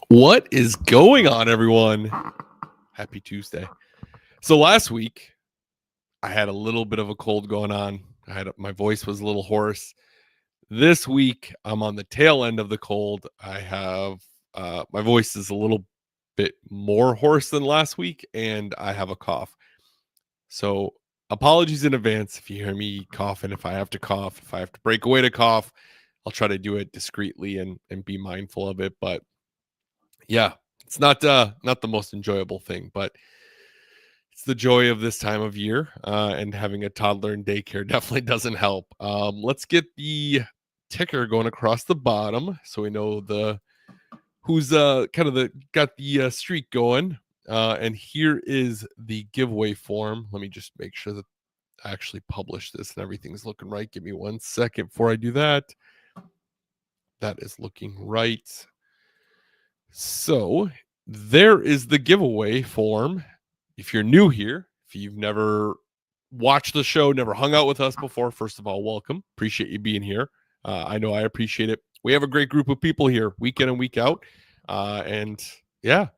What is going on, everyone? Happy Tuesday. So last week, I had a little bit of a cold going on. My voice was a little hoarse. This week, I'm on the tail end of the cold. I have my voice is a little bit more hoarse than last week, and I have a cough. So apologies in advance if you hear me coughing. If I have to cough, if I have to break away to cough, I'll try to do it discreetly and be mindful of it. But yeah, it's not the most enjoyable thing, but it's the joy of this time of year, and having a toddler in daycare definitely doesn't help. Let's get the ticker going across the bottom so we know the who's kind of the got the streak going. And here is the giveaway form. Let me just make sure that I actually published this and everything's looking right. Give me 1 second before I do that. That is looking right. So there is the giveaway form. If you're new here, if you've never watched the show, never hung out with us before, first of all, welcome. Appreciate you being here. I know I appreciate it. We have a great group of people here week in and week out. And yeah,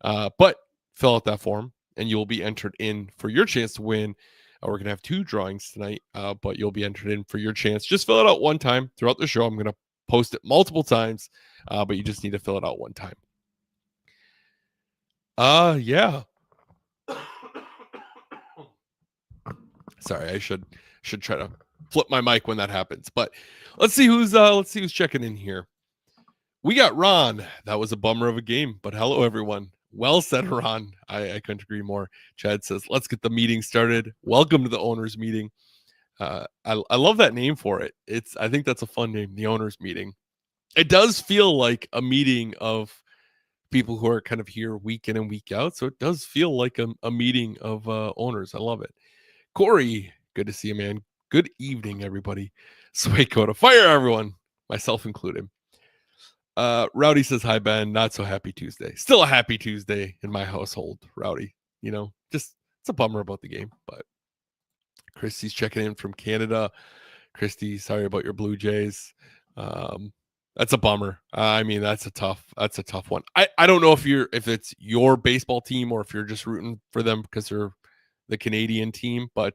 but fill out that form and you'll be entered in for your chance to win. We're going to have 2 drawings tonight, but you'll be entered in for your chance. Just fill it out one time throughout the show. I'm going to post it multiple times, but you just need to fill it out one time. Yeah. Sorry, I should try to flip my mic when that happens. But let's see who's checking in here. We got Ron. That was a bummer of a game, but hello everyone. Well said, Ron. I couldn't agree more. Chad says, let's get the meeting started. Welcome to the owners meeting. I love that name for it. I think that's a fun name, the owners meeting. It does feel like a meeting of people who are kind of here week in and week out. So it does feel like a meeting of owners. I love it. Corey, good to see you, man. Good evening, everybody. Swaco to fire, everyone, myself included. Rowdy says, hi, Ben. Not so happy Tuesday. Still a happy Tuesday in my household, Rowdy. Just it's a bummer about the game, but Christy's checking in from Canada. Christy, sorry about your Blue Jays. That's a bummer. I mean, that's a tough one. I don't know if it's your baseball team or if you're just rooting for them because they're the Canadian team, but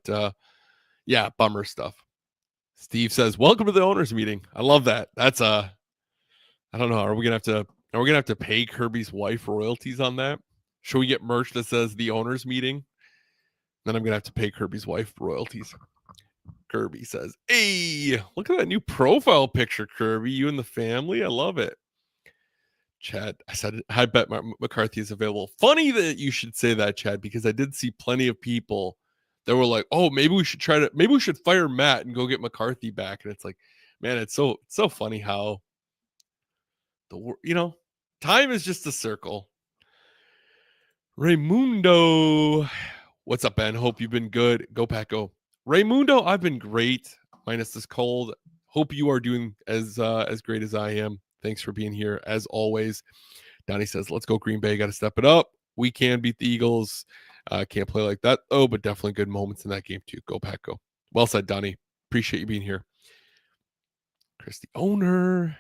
yeah, bummer stuff. Steve says, welcome to the owners meeting. I love that. That's I don't know. Are we gonna have to pay Kirby's wife royalties on that? Should we get merch that says the owners meeting? Then I'm gonna have to pay Kirby's wife royalties. Kirby says, hey, look at that new profile picture, Kirby. You and the family. I love it. Chad, I said, I bet McCarthy is available. Funny that you should say that, Chad, because I did see plenty of people that were like, oh, maybe we should fire Matt and go get McCarthy back. And it's like, man, it's so funny how time is just a circle. Raymundo, what's up, Ben? Hope you've been good. Go Pack, go. Raymundo, I've been great, minus this cold. Hope you are doing as great as I am. Thanks for being here, as always. Donnie says, let's go Green Bay. Got to step it up. We can beat the Eagles. Can't play like that. Oh, but definitely good moments in that game, too. Go Pack, go. Well said, Donnie. Appreciate you being here. Christy Owner.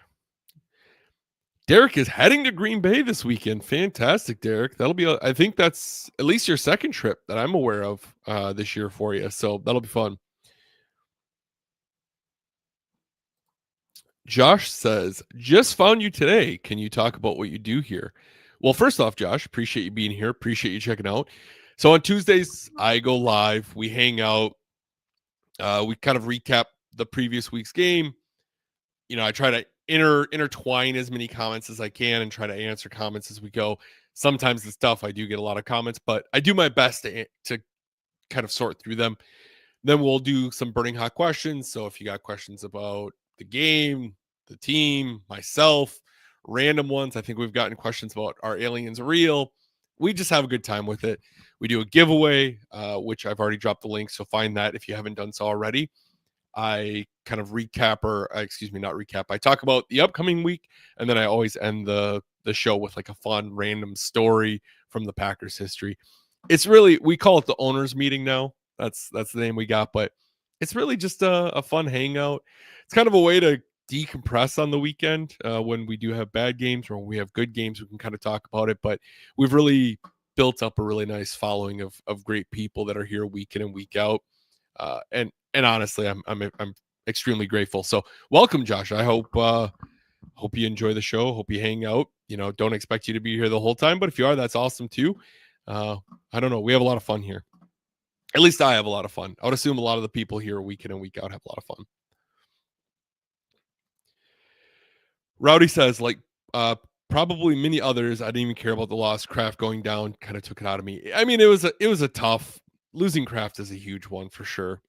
Derek is heading to Green Bay this weekend. Fantastic, Derek. That'll be, I think that's at least your second trip that I'm aware of this year for you. So that'll be fun. Josh says, just found you today. Can you talk about what you do here? Well, first off, Josh, appreciate you being here. Appreciate you checking out. So on Tuesdays, I go live. We hang out. We kind of recap the previous week's game. I try to intertwine as many comments as I can and try to answer comments as we go. Sometimes the stuff I do get a lot of comments, but I do my best to kind of sort through them. Then we'll do some burning hot questions. So if you got questions about the game, the team, myself, random ones, I think we've gotten questions about are aliens real? We just have a good time with it. We do a giveaway, which I've already dropped the link. So find that if you haven't done so already. I kind of recap not recap. I talk about the upcoming week, and then I always end the show with like a fun random story from the Packers history. It's really, we call it the owners meeting now. That's the name we got, but it's really just a fun hangout. It's kind of a way to decompress on the weekend when we do have bad games, or when we have good games. We can kind of talk about it, but we've really built up a really nice following of great people that are here week in and week out. And honestly, I'm extremely grateful. So welcome, Josh. I hope you enjoy the show. Hope you hang out. Don't expect you to be here the whole time, but if you are, that's awesome too. I don't know. We have a lot of fun here. At least I have a lot of fun. I would assume a lot of the people here week in and week out have a lot of fun. Rowdy says, probably many others, I didn't even care about the loss. Kraft going down kind of took it out of me. I mean, it was a tough, losing Kraft is a huge one for sure.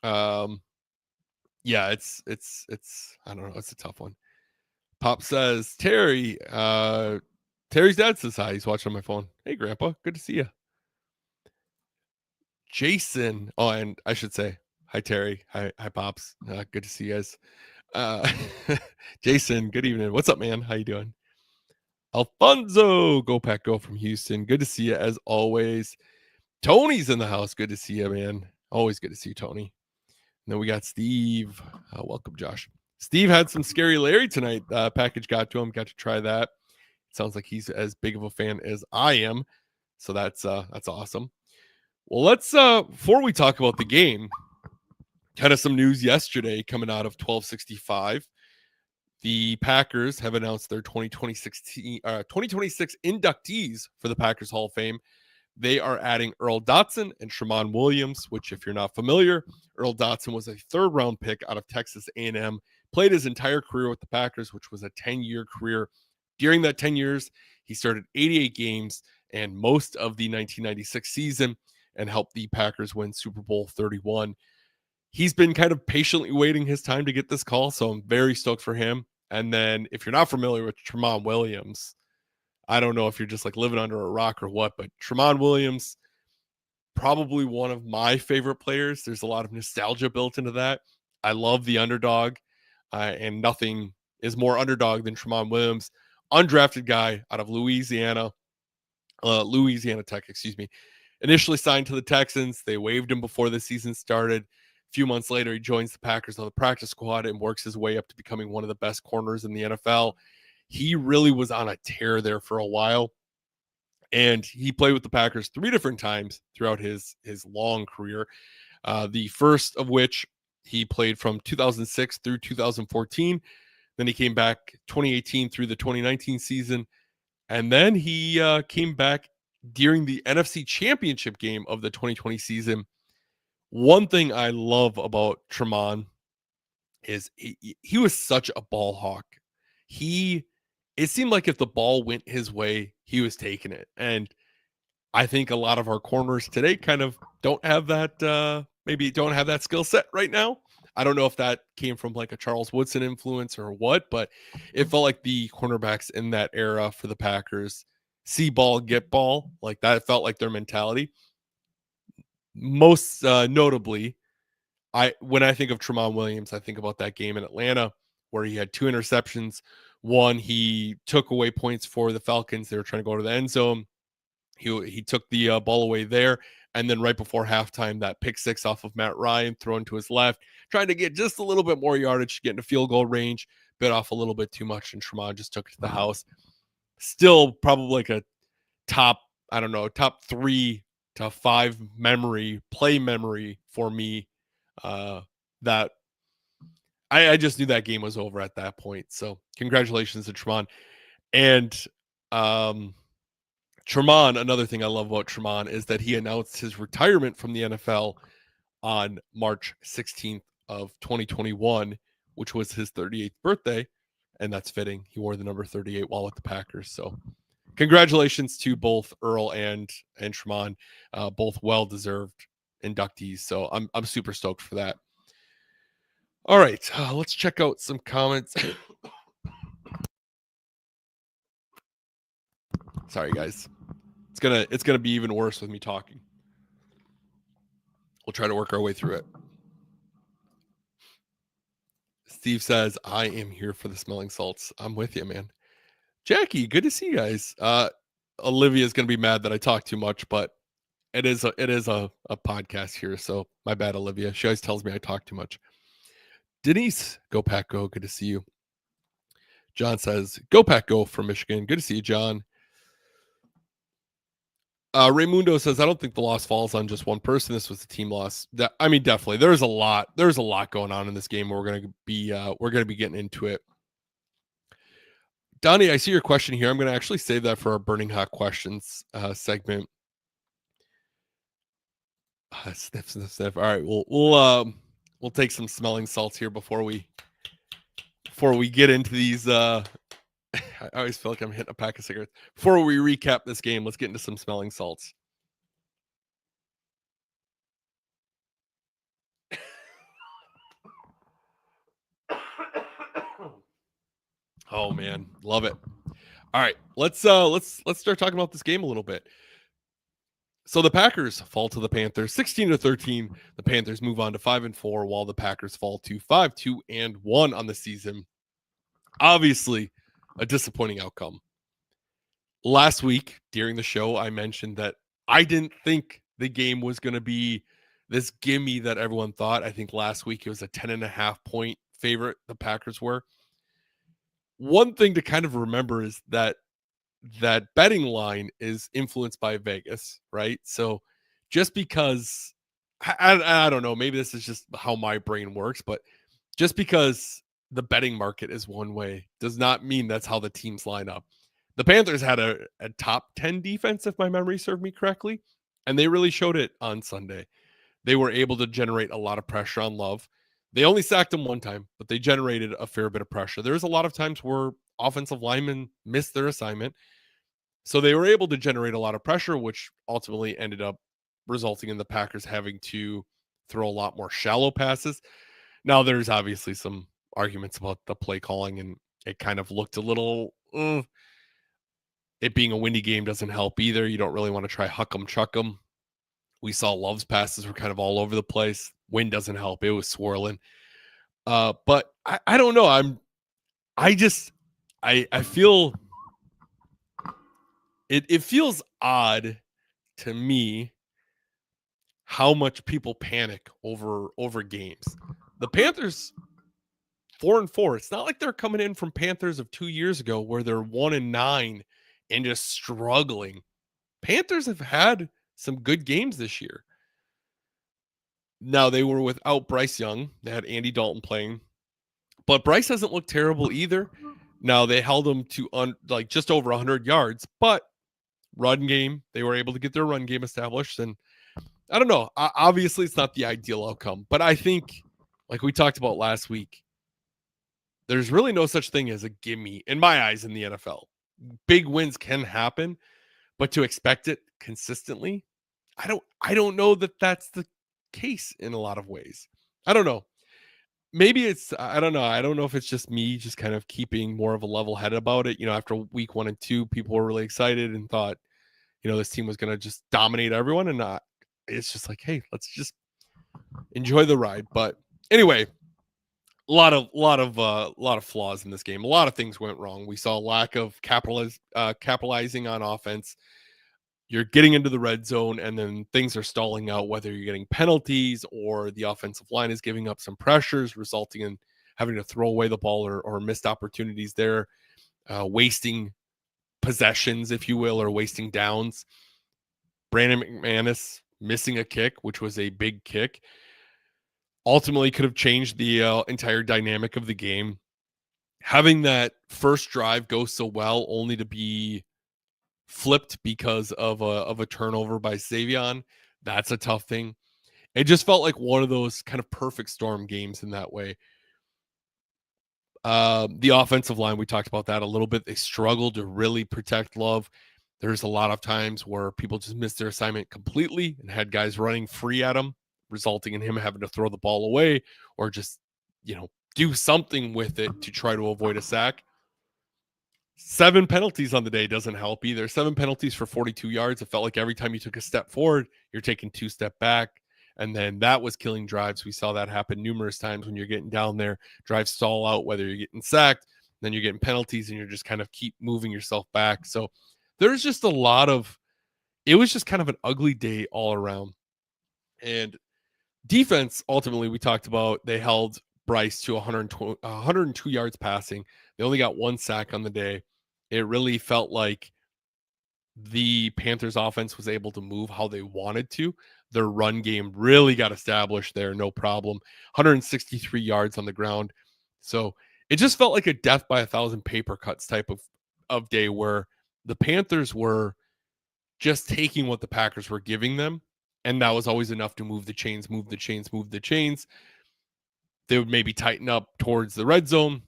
Yeah, it's I don't know, it's a tough one. Pop says, Terry's dad says hi. He's watching on my phone. Hey, Grandpa, good to see you. Jason, oh, and I should say hi, Terry. Hi, Pops. Good to see you guys. Jason, good evening. What's up, man? How you doing? Alfonso, go Pack Go from Houston. Good to see you as always. Tony's in the house. Good to see you, man. Always good to see you, Tony. And then we got Steve. Welcome, Josh. Steve had some Scary Larry tonight. Package got to him. Got to try that. It sounds like he's as big of a fan as I am. So that's awesome. Well, let's before we talk about the game, kind of some news yesterday coming out of 1265. The Packers have announced their 2026 inductees for the Packers Hall of Fame. They are adding Earl Dotson and Tramon Williams, which, if you're not familiar, Earl Dotson was a third-round pick out of Texas A&M, played his entire career with the Packers, which was a 10-year career. During that 10 years, he started 88 games and most of the 1996 season and helped the Packers win Super Bowl 31. He's been kind of patiently waiting his time to get this call, so I'm very stoked for him. And then if you're not familiar with Tramon Williams, I don't know if you're just like living under a rock or what, but Tramon Williams, probably one of my favorite players. There's a lot of nostalgia built into that. I love the underdog, and nothing is more underdog than Tramon Williams, undrafted guy out of Louisiana Tech, excuse me. Initially signed to the Texans. They waived him before the season started. A few months later, he joins the Packers on the practice squad and works his way up to becoming one of the best corners in the NFL. He really was on a tear there for a while, and he played with the Packers 3 different times throughout his long career. The first of which he played from 2006 through 2014. Then he came back 2018 through the 2019 season, and then he came back during the NFC Championship game of the 2020 season. One thing I love about Tramon is he was such a ball hawk. It seemed like if the ball went his way, he was taking it. And I think a lot of our corners today kind of don't have that, maybe don't have that skill set right now. I don't know if that came from like a Charles Woodson influence or what, but it felt like the cornerbacks in that era for the Packers, see ball, get ball, like that felt like their mentality. Most notably, when I think of Tramon Williams, I think about that game in Atlanta where he had 2 interceptions. One, he took away points for the Falcons. They were trying to go to the end zone. He took the ball away there. And then right before halftime, that pick 6 off of Matt Ryan thrown to his left, trying to get just a little bit more yardage, get into field goal range, bit off a little bit too much, and Tramon just took it to the house. Still probably like a top 3 to 5 play memory for me. That I just knew that game was over at that point. So congratulations to Tramon. And Tramon, another thing I love about Tramon is that he announced his retirement from the NFL on March 16th of 2021, which was his 38th birthday. And that's fitting. He wore the number 38 while with the Packers. So congratulations to both Earl and Tramon, both well-deserved inductees. So I'm super stoked for that. All right, let's check out some comments. Sorry, guys. It's gonna be even worse with me talking. We'll try to work our way through it. Steve says, I am here for the smelling salts. I'm with you, man. Jackie, good to see you guys. Olivia's gonna be mad that I talk too much, but it is a podcast here, so my bad, Olivia. She always tells me I talk too much. Denise, go Pack Go. Good to see you. John says, go Pack Go from Michigan. Good to see you, John. Raymundo says, I don't think the loss falls on just one person. This was a team loss. Definitely. There's a lot going on in this game. We're gonna be getting into it. Donnie, I see your question here. I'm gonna actually save that for our Burning Hot Questions segment. Sniff, sniff, sniff. All right, we'll take some smelling salts here before we get into these. I always feel like I'm hitting a pack of cigarettes. Before we recap this game, let's get into some smelling salts. Oh man, love it. All right, let's start talking about this game a little bit. So the Packers fall to the Panthers 16-13. The Panthers move on to 5-4, while the Packers fall to 5-2-1 on the season. Obviously, a disappointing outcome. Last week during the show, I mentioned that I didn't think the game was going to be this gimme that everyone thought. I think last week it was a 10.5 point favorite. The Packers were. One thing to kind of remember is that betting line is influenced by Vegas, right? So just because I don't know, maybe this is just how my brain works, but just because the betting market is one way does not mean that's how the teams line up. The Panthers had a top 10 defense, if my memory served me correctly, and they really showed it on Sunday. They were able to generate a lot of pressure on Love. They only sacked him one time, but they generated a fair bit of pressure. There's a lot of times where offensive linemen missed their assignment. So they were able to generate a lot of pressure, which ultimately ended up resulting in the Packers having to throw a lot more shallow passes. Now, there's obviously some arguments about the play calling, and it kind of looked a little, it being a windy game doesn't help either. You don't really want to try huck 'em, chuck 'em. We saw Love's passes were kind of all over the place. Wind doesn't help. It was swirling. But I don't know. I feel it feels odd to me how much people panic over games. The Panthers 4-4. It's not like they're coming in from Panthers of 2 years ago where they're 1-9 and just struggling. Panthers have had some good games this year. Now, they were without Bryce Young. They had Andy Dalton playing, but Bryce hasn't looked terrible either. Now, they held him to just over 100 yards, but run game, they were able to get their run game established. And I don't know. Obviously, it's not the ideal outcome, but I think, like we talked about last week, there's really no such thing as a gimme in my eyes in the NFL. Big wins can happen, but to expect it consistently, I don't know that that's the case in a lot of ways. I don't know. Maybe I don't know. I don't know if it's just me just kind of keeping more of a level head about it. After week 1 and 2, people were really excited and thought, this team was going to just dominate everyone, and not. It's just like, hey, let's just enjoy the ride. But anyway, a lot of flaws in this game. A lot of things went wrong. We saw a lack of capitalizing on offense. You're getting into the red zone, and then things are stalling out, whether you're getting penalties or the offensive line is giving up some pressures, resulting in having to throw away the ball or missed opportunities there, wasting possessions, if you will, or wasting downs. Brandon McManus missing a kick, which was a big kick, ultimately could have changed the entire dynamic of the game. Having that first drive go so well, only to be flipped because of a turnover by Savion, that's a tough thing. It just felt like one of those kind of perfect storm games in that way. The offensive line, we talked about that a little bit. They struggled to really protect Love. There's a lot of times where people just missed their assignment completely and had guys running free at him, resulting in him having to throw the ball away or just, do something with it to try to avoid a sack. 7 penalties on the day doesn't help either. 7 penalties for 42 yards. It felt like every time you took a step forward, you're taking 2 steps back. And then that was killing drives. We saw that happen numerous times when you're getting down there. Drives stall out, whether you're getting sacked, then you're getting penalties, and you're just kind of keep moving yourself back. So there's just a lot of, it was just kind of an ugly day all around. And defense, ultimately, we talked about, they held Bryce to 102 yards passing. They only got 1 sack on the day. It really felt like the Panthers offense was able to move how they wanted to. Their run game really got established there, no problem. 163 yards on the ground. So it just felt like a death by 1,000 paper cuts type of day where the Panthers were just taking what the Packers were giving them. And that was always enough to move the chains, move the chains, move the chains. They would maybe tighten up towards the red zone.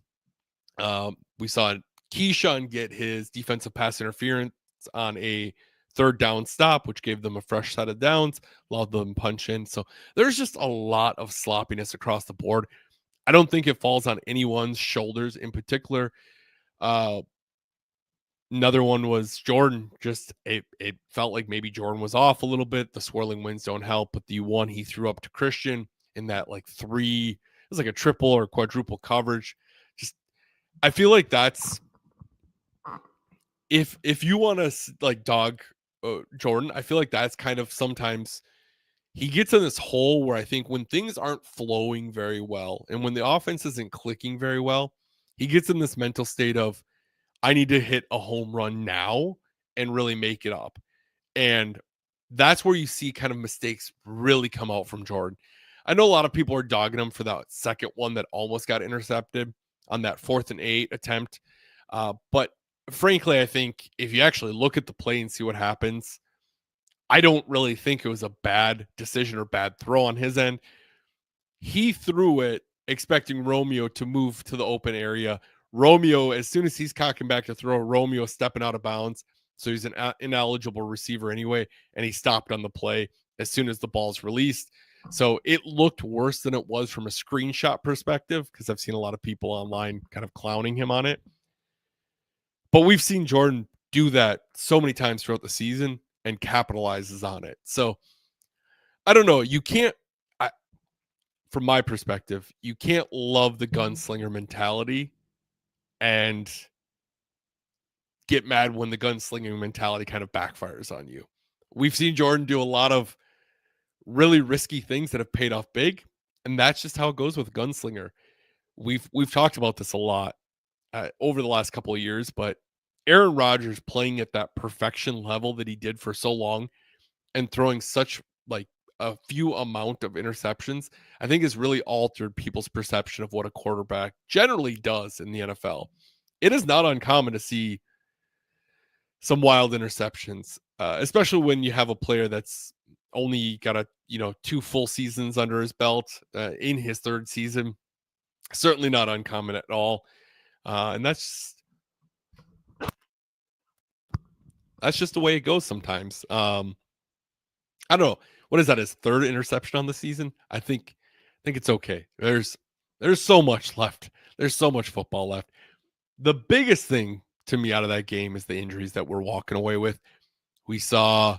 We saw Keyshawn get his defensive pass interference on a 3rd down stop, which gave them a fresh set of downs, allowed them to punch in. So there's just a lot of sloppiness across the board. I don't think it falls on anyone's shoulders in particular. Another one was Jordan. Just it felt like maybe Jordan was off a little bit. The swirling winds don't help, but the one he threw up to Christian in that like 3, it was like a triple or quadruple coverage. Just I feel like that's if you want to like dog Jordan, I feel like that's kind of sometimes he gets in this hole where I think when things aren't flowing very well and when the offense isn't clicking very well, he gets in this mental state of I need to hit a home run now and really make it up. And that's where you see kind of mistakes really come out from Jordan. I know a lot of people are dogging him for that second one that almost got intercepted on that 4th and 8 attempt. But frankly, I think if you actually look at the play and see what happens, I don't really think it was a bad decision or bad throw on his end. He threw it expecting Romeo to move to the open area. Romeo, as soon as he's cocking back to throw, Romeo stepping out of bounds. So he's an ineligible receiver anyway, and he stopped on the play as soon as the ball's released. So it looked worse than it was from a screenshot perspective because I've seen a lot of people online kind of clowning him on it. But we've seen Jordan do that so many times throughout the season and capitalizes on it. So I don't know. You can't, from my perspective, you can't love the gunslinger mentality and get mad when the gunslinging mentality kind of backfires on you. We've seen Jordan do a lot of really risky things that have paid off big, and that's just how it goes with a gunslinger. We've talked about this a lot over the last couple of years, but Aaron Rodgers playing at that perfection level that he did for so long and throwing such like a few amount of interceptions, I think has really altered people's perception of what a quarterback generally does in the NFL. It is not uncommon to see some wild interceptions, especially when you have a player that's only got 2 full seasons under his belt in his 3rd season. Certainly not uncommon at all. And that's just the way it goes sometimes. I don't know. What is that? His 3rd interception on the season? I think it's okay. There's so much left. There's so much football left. The biggest thing to me out of that game is the injuries that we're walking away with. We saw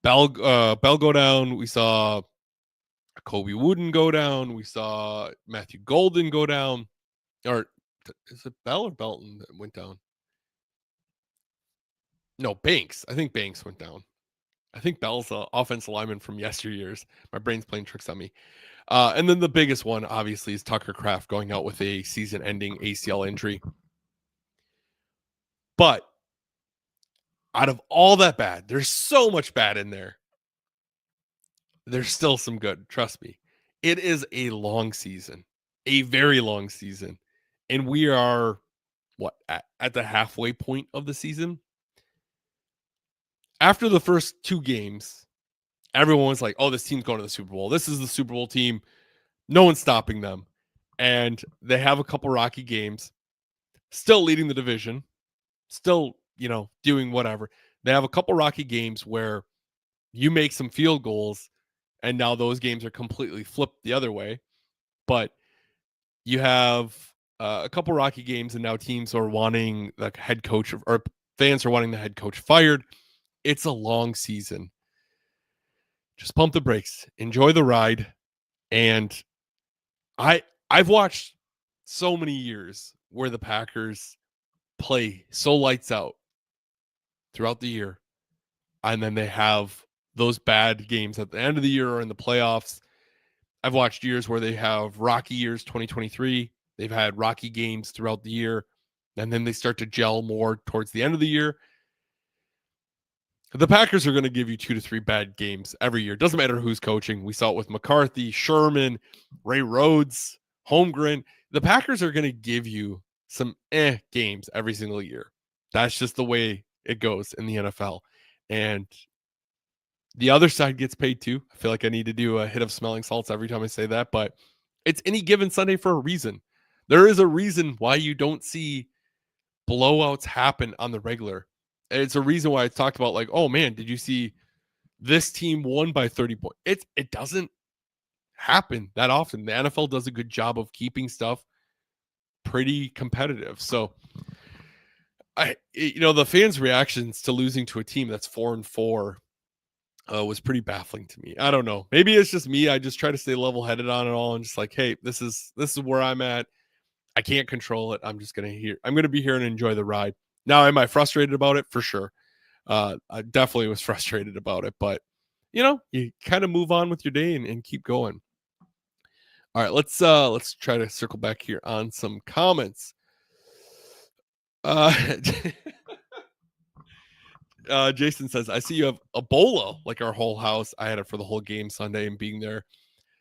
Bell go down. We saw Kobe Wooden go down. We saw Matthew Golden go down. Or is it Bell or Belton that went down? No, Banks. I think Banks went down. I think Bell's an offensive lineman from yesteryears. My brain's playing tricks on me. And then the biggest one, obviously, is Tucker Kraft going out with a season-ending ACL injury. But out of all that bad, there's so much bad in there. There's still some good. Trust me. It is a long season, a very long season. And we are, at the halfway point of the season? After the first 2 games, everyone was like, oh, this team's going to the Super Bowl. This is the Super Bowl team. No one's stopping them. And they have a couple rocky games, still leading the division, still, doing whatever. They have a couple rocky games where you make some field goals, and now those games are completely flipped the other way. But you have a couple rocky games, and now teams are wanting the head coach or fans are wanting the head coach fired. It's a long season. Just pump the brakes, enjoy the ride. And I've watched so many years where the Packers play so lights out throughout the year, and then they have those bad games at the end of the year or in the playoffs. I've watched years where they have rocky years, 2023. They've had rocky games throughout the year, and then they start to gel more towards the end of the year. The Packers are going to give you 2 to 3 bad games every year. Doesn't matter who's coaching. We saw it with McCarthy, Sherman, Ray Rhodes, Holmgren. The Packers are going to give you some games every single year. That's just the way it goes in the NFL. And the other side gets paid too. I feel like I need to do a hit of smelling salts every time I say that, but it's any given Sunday for a reason. There is a reason why you don't see blowouts happen on the regular. And it's a reason why I talked about like, oh man, did you see this team won by 30 points? It doesn't happen that often. The NFL does a good job of keeping stuff pretty competitive. So the fans' reactions to losing to a team that's 4-4 was pretty baffling to me. I don't know. Maybe it's just me. I just try to stay level-headed on it all and just like, hey, this is where I'm at. I can't control it. I'm gonna be here and enjoy the ride. Now, am I frustrated about it? For sure. I definitely was frustrated about it, but you kind of move on with your day and keep going. All right, let's try to circle back here on some comments. Jason says, I see you have Ebola like our whole house. I had it for the whole game Sunday, and being there,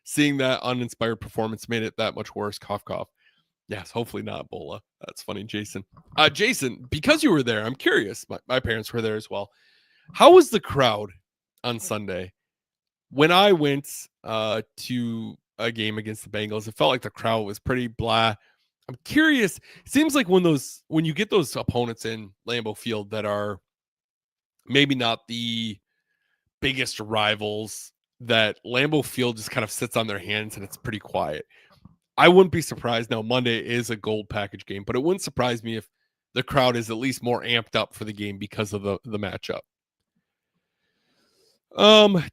seeing that uninspired performance made it that much worse. Cough, cough. Yes, hopefully not Ebola. That's funny, Jason. Jason, because you were there, I'm curious. My parents were there as well. How was the crowd on Sunday? When I went to a game against the Bengals, it felt like the crowd was pretty blah. I'm curious. It seems like when you get those opponents in Lambeau Field that are maybe not the biggest rivals, that Lambeau Field just kind of sits on their hands and it's pretty quiet. I wouldn't be surprised. Now, Monday is a gold package game, but it wouldn't surprise me if the crowd is at least more amped up for the game because of the matchup.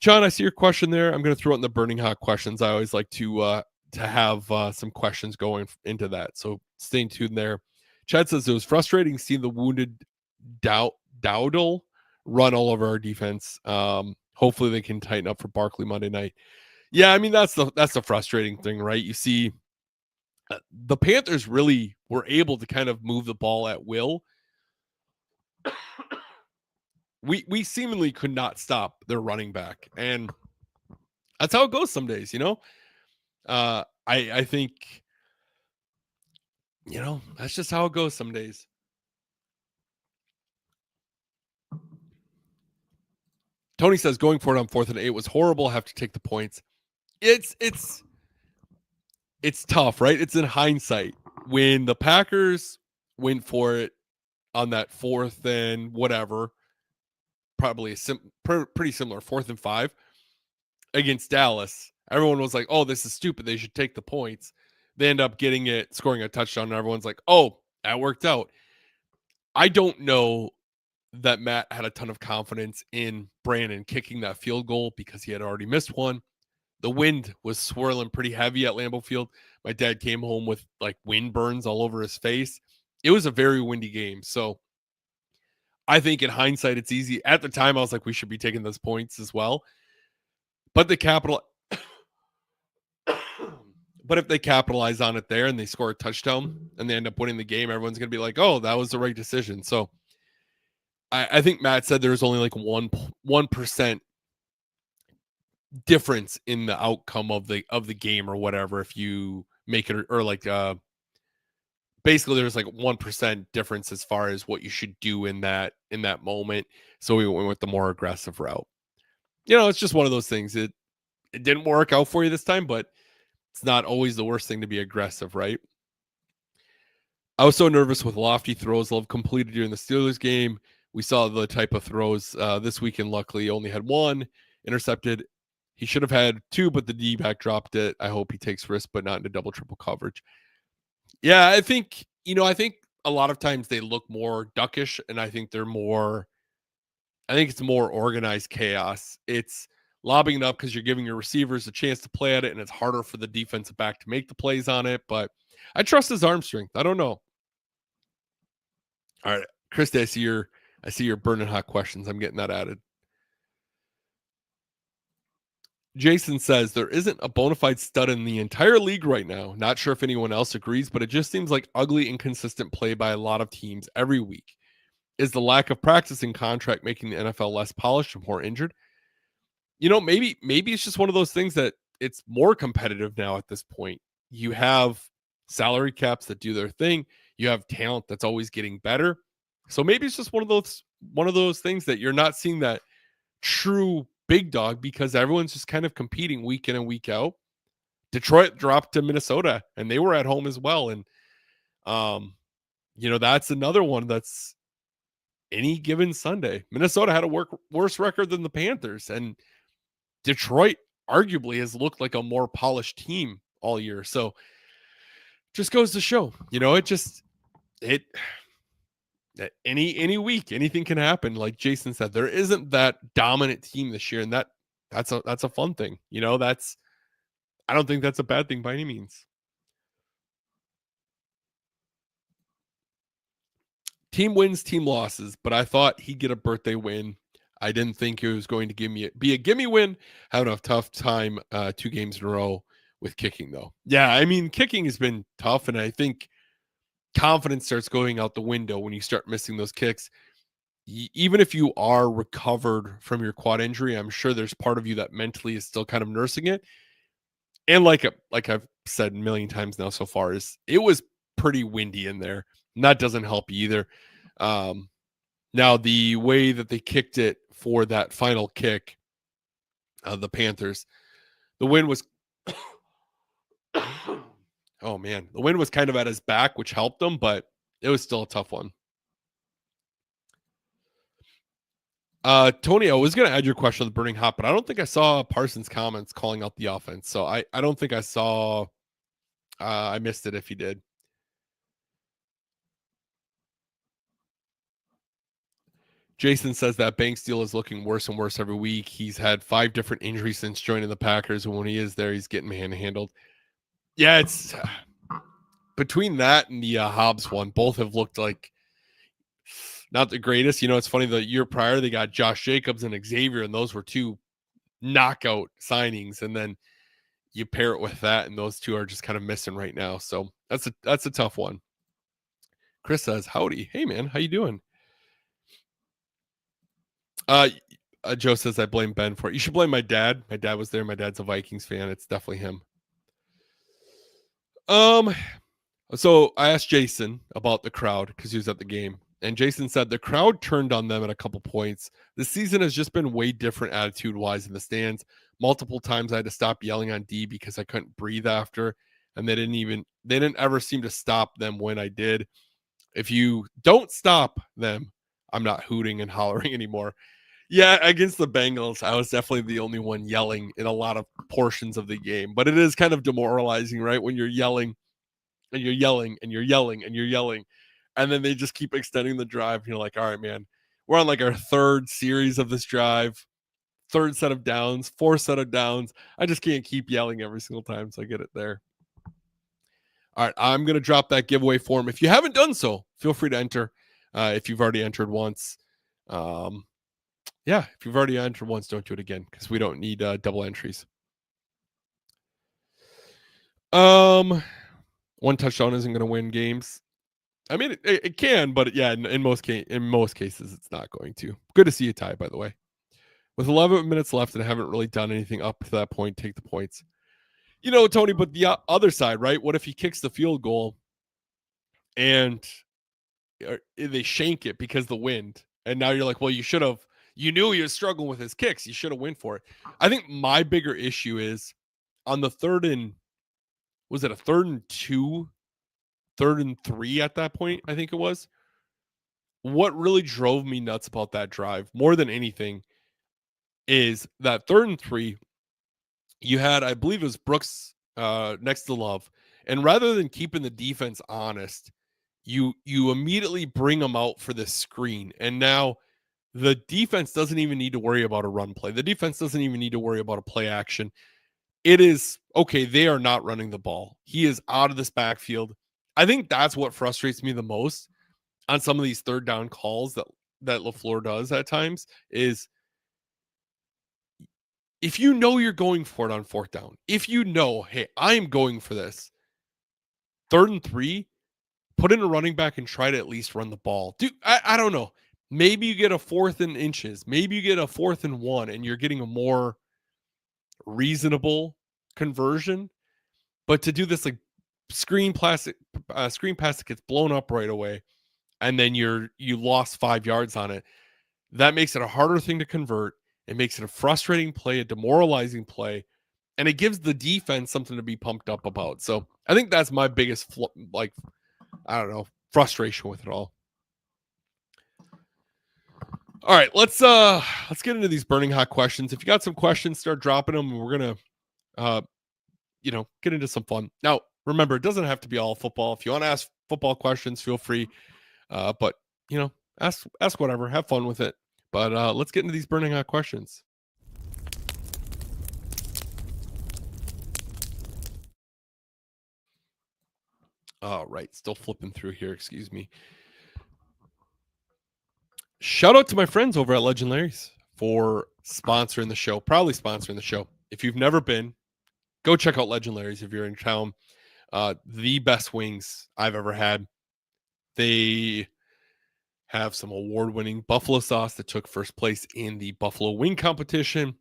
John, I see your question there. I'm going to throw it in the burning hot questions. I always like to have some questions going into that. So stay tuned there. Chad says it was frustrating seeing the wounded Dowdle run all over our defense. Hopefully they can tighten up for Barkley Monday night. Yeah, I mean that's the frustrating thing, right? You see, the Panthers really were able to kind of move the ball at will. We seemingly could not stop their running back, and that's how it goes some days, I think that's just how it goes some days. Tony says going for it on 4th and 8 was horrible. Have to take the points. It's tough, right? It's in hindsight. When the Packers went for it on that 4th and whatever, probably pretty similar 4th and 5 against Dallas, everyone was like, oh, this is stupid. They should take the points. They end up scoring a touchdown, and everyone's like, oh, that worked out. I don't know that Matt had a ton of confidence in Brandon kicking that field goal because he had already missed one. The wind was swirling pretty heavy at Lambeau Field. My dad came home with like wind burns all over his face. It was a very windy game. So I think in hindsight, it's easy. At the time, I was like, we should be taking those points as well. But but if they capitalize on it there and they score a touchdown and they end up winning the game, everyone's going to be like, oh, that was the right decision. So I think Matt said there was only like 1% difference in the outcome of the game or whatever if you make it or like basically there's like 1% difference as far as what you should do in that moment. So we went with the more aggressive route. It's just one of those things. It didn't work out for you this time, but it's not always the worst thing to be aggressive, right? I was so nervous with lofty throws Love completed during the Steelers game. We saw the type of throws this weekend. Luckily, only had one intercepted. He should have had two, but the D-back dropped it. I hope he takes risks, but not into double, triple coverage. Yeah, I think a lot of times they look more duckish, and I think it's more organized chaos. It's lobbing it up because you're giving your receivers a chance to play at it, and it's harder for the defensive back to make the plays on it. But I trust his arm strength. I don't know. All right, Christy, I see your burning hot questions. I'm getting that added. Jason says there isn't a bona fide stud in the entire league right now. Not sure if anyone else agrees, but it just seems like ugly, inconsistent play by a lot of teams every week. Is the lack of practice in contract making the NFL less polished and more injured? Maybe it's just one of those things that it's more competitive now at this point. You have salary caps that do their thing. You have talent that's always getting better. So maybe it's just one of those things that you're not seeing that true big dog because everyone's just kind of competing week in and week out. Detroit dropped to Minnesota and they were at home as well. And that's another one that's any given Sunday. Minnesota had a worse record than the Panthers, and Detroit arguably has looked like a more polished team all year. So just goes to show, it any week anything can happen. Like Jason said, there isn't that dominant team this year, and that's a fun thing. I don't think that's a bad thing by any means. Team wins, team losses, but I thought he'd get a birthday win. I didn't think it was going to be a gimme win. Having a tough time 2 games in a row with kicking, though. Yeah, I mean, kicking has been tough, and I think confidence starts going out the window when you start missing those kicks. Even if you are recovered from your quad injury, I'm sure there's part of you that mentally is still kind of nursing it. And like I've said a million times now so far, is it was pretty windy in there, and that doesn't help you either. Now, the way that they kicked it for that final kick, the Panthers, the wind was oh man, the wind was kind of at his back, which helped him, but it was still a tough one. Tony, I was going to add your question on the burning hot, but I don't think I saw Parsons' comments calling out the offense. So I don't think I saw. I missed it if he did. Jason says that Banks deal is looking worse and worse every week. He's had 5 different injuries since joining the Packers, and when he is there, he's getting manhandled. Yeah, it's between that and the Hobbs one, both have looked like not the greatest. It's funny, the year prior, they got Josh Jacobs and Xavier, and those were 2 knockout signings. And then you pair it with that, and those 2 are just kind of missing right now. So that's a tough one. Chris says, howdy. Hey, man, how you doing? Joe says, I blame Ben for it. You should blame my dad. My dad was there. My dad's a Vikings fan. It's definitely him. So I asked Jason about the crowd because he was at the game. And Jason said the crowd turned on them at a couple points. The season has just been way different attitude-wise in the stands. Multiple times I had to stop yelling on D because I couldn't breathe after. And they didn't ever seem to stop them when I did. If you don't stop them, I'm not hooting and hollering anymore. Yeah, against the Bengals, I was definitely the only one yelling in a lot of portions of the game. But it is kind of demoralizing, right? When you're yelling and you're yelling and you're yelling and you're yelling. And then they just keep extending the drive. And you're like, all right, man, we're on like our 3rd series of this drive, 3rd set of downs, 4th set of downs. I just can't keep yelling every single time. So I get it there. All right, I'm going to drop that giveaway form. If you haven't done so, feel free to enter. If you've already entered once, if you've already entered once, don't do it again because we don't need double entries. One touchdown isn't going to win games. I mean, it can, but yeah, in most cases, it's not going to. Good to see you, Ty, by the way. With 11 minutes left and I haven't really done anything up to that point, take the points. Tony, but the other side, right? What if he kicks the field goal and they shank it because the wind? And now you're like, well, you knew he was struggling with his kicks. You should have went for it. I think my bigger issue is on the 3rd and, was it a 3rd and 2? 3rd and 3 at that point, I think it was. What really drove me nuts about that drive more than anything is that 3rd and 3, you had, I believe it was Brooks next to Love. And rather than keeping the defense honest, you immediately bring them out for this screen. And now the defense doesn't even need to worry about a run play. The defense doesn't even need to worry about a play action. It is, okay, they are not running the ball. He is out of this backfield. I think that's what frustrates me the most on some of these 3rd down calls that LaFleur does at times is if you know you're going for it on fourth down, if you know, hey, I'm going for this, 3rd and 3, put in a running back and try to at least run the ball. Dude, I don't know. Maybe you get a 4th and inches. Maybe you get a 4th and 1 and you're getting a more reasonable conversion. But to do this like screen pass that gets blown up right away, and then you lost 5 yards on it, that makes it a harder thing to convert. It makes it a frustrating play, a demoralizing play, and it gives the defense something to be pumped up about. So I think that's my biggest I don't know, frustration with it all. All right, let's get into these burning hot questions. If you got some questions, start dropping them, and we're gonna get into some fun. Now, remember, it doesn't have to be all football. If you want to ask football questions, feel free. But ask whatever, have fun with it. But let's get into these burning hot questions. All right, still flipping through here. Excuse me. Shout out to my friends over at Legend Larry's for sponsoring the show, proudly sponsoring the show. If you've never been, go check out Legend Larry's if you're in town. The best wings I've ever had. They have some award-winning buffalo sauce that took first place in the buffalo wing competition.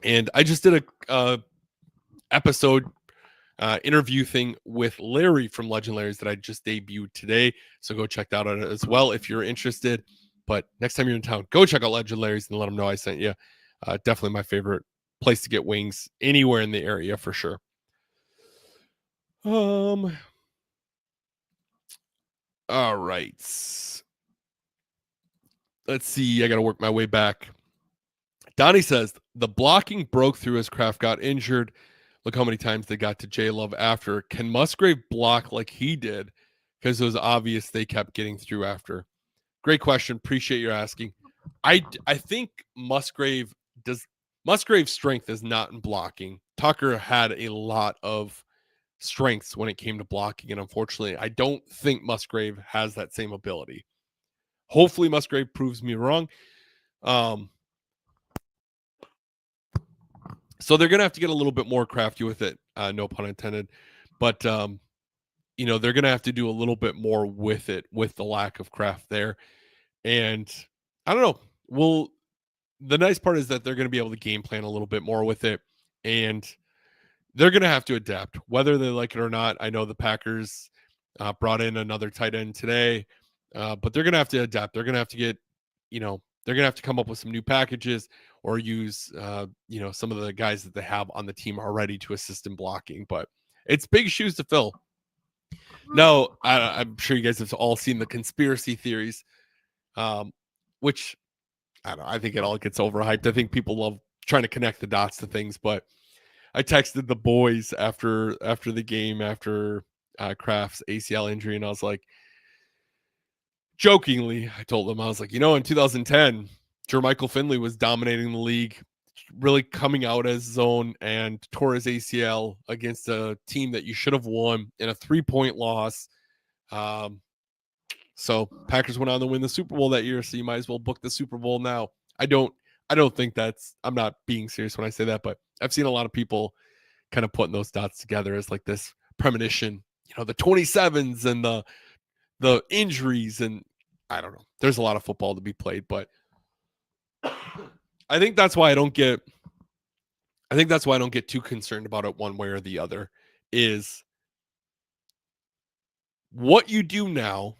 And I just did a episode interview thing with Larry from Legend Larry's that I just debuted today. So go check that out as well if you're interested. But next time you're in town, go check out Legend Larry's and let them know I sent you. Definitely my favorite place to get wings anywhere in the area for sure. All right. Let's see. I got to work my way back. Donnie says the blocking broke through as Kraft got injured. Look how many times they got to J Love after. Can Musgrave block like he did? Because it was obvious they kept getting through after. Great question. Appreciate your asking. I think Musgrave's strength is not in blocking. Tucker had a lot of strengths when it came to blocking, and unfortunately, I don't think Musgrave has that same ability. Hopefully, Musgrave proves me wrong. So they're gonna have to get a little bit more crafty with it. No pun intended, but they're gonna have to do a little bit more with it with the lack of craft there. And I don't know. Well, the nice part is that they're going to be able to game plan a little bit more with it, and they're going to have to adapt whether they like it or not. I know the Packers brought in another tight end today, but they're going to have to adapt. They're going to have to get, they're going to have to come up with some new packages or use, some of the guys that they have on the team already to assist in blocking. But it's big shoes to fill. No, I'm sure you guys have all seen the conspiracy theories, which I don't know. I think it all gets overhyped. I think people love trying to connect the dots to things, but I texted the boys after the game, after Kraft's ACL injury, and I was like, jokingly, I told them, I was like, in 2010, Jermichael Finley was dominating the league, really coming out as his own, and tore his ACL against a team that you should have won in a 3-point loss. So Packers went on to win the Super Bowl that year, so you might as well book the Super Bowl now. I don't think I'm not being serious when I say that, but I've seen a lot of people kind of putting those dots together as like this premonition, the 27s and the injuries, and I don't know. There's a lot of football to be played, but I think that's why I don't get too concerned about it one way or the other. Is what you do now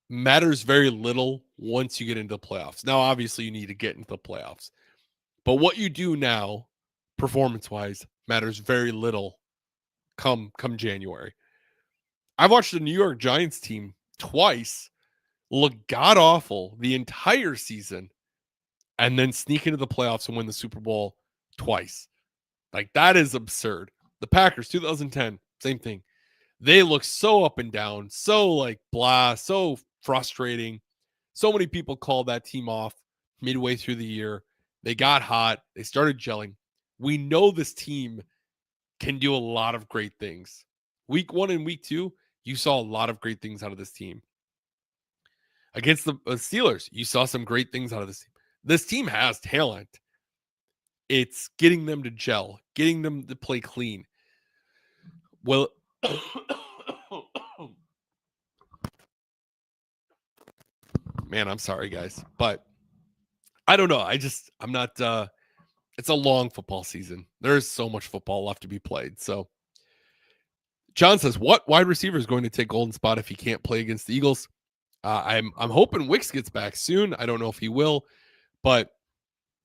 matters very little once you get into the playoffs. Now, obviously, you need to get into the playoffs. But what you do now, performance-wise, matters very little come January. I've watched the New York Giants team twice look god-awful the entire season and then sneak into the playoffs and win the Super Bowl twice. Like, that is absurd. The Packers, 2010, same thing. They look so up and down, so like blah, so frustrating. So many people called that team off midway through the year. They got hot. They started gelling. We know this team can do a lot of great things. Week 1 and week 2, you saw a lot of great things out of this team. Against the Steelers, you saw some great things out of this team. This team has talent. It's getting them to gel, getting them to play clean. Well, man, I'm sorry, guys, but I don't know. I'm not. It's a long football season. There's so much football left to be played. So John says, "What wide receiver is going to take Golden Spot if he can't play against the Eagles?" I'm hoping Wicks gets back soon. I don't know if he will, but